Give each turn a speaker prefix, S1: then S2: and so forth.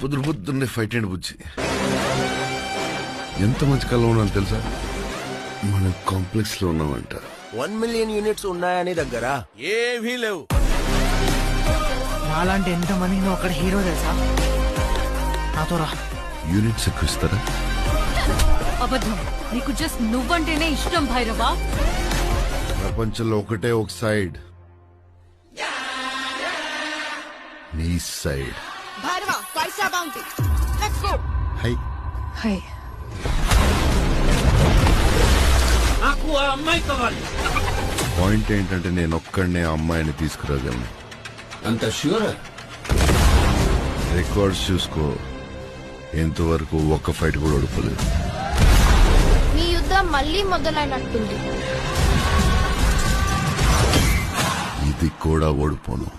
S1: పొద్దున్నే fight and బుజ్జి. ఎంత మంచి కళ్ళ ఉన్నాను తెలుసా? మనం కాంప్లెక్స్ లో ఉన్నామంట.
S2: 1 మిలియన్ యూనిట్స్ ఉన్నాయని దగ్గర ఏవీ లేవు.
S3: నాలాంటి ఎంత మంది నువ్వు అక్కడ హీరో తెలుసా? నాతో రా.
S1: యూనిట్స్ ఎక్కువ ఇస్తారా?
S4: అబద్ధం. నీకు జస్ట్ నువ్వంటేనే ఇష్టం భైరవా.
S1: ప్రపంచంలో ఒకటే ఒక సైడ్, నీ side.
S5: Bhairava, paisa bounty. Let's go.
S1: Hi
S4: hi.
S6: నాకు ఆ అమ్మాయి కావాలి.
S1: పాయింట్ ఏంటంటే నేను ఒక్కడనే ఆ అమ్మాయిని తీసుకురాగలను.
S6: అంత ష్యూర్?
S1: రికార్డ్స్ చూసుకో, ఎంతవరకు ఒక్క ఫైట్ కూడా ఓడిపోలేదు.
S7: మీ యుద్ధం మళ్ళీ మొదలైనట్టుంది.
S1: ఇది కూడా ఓడిపోను.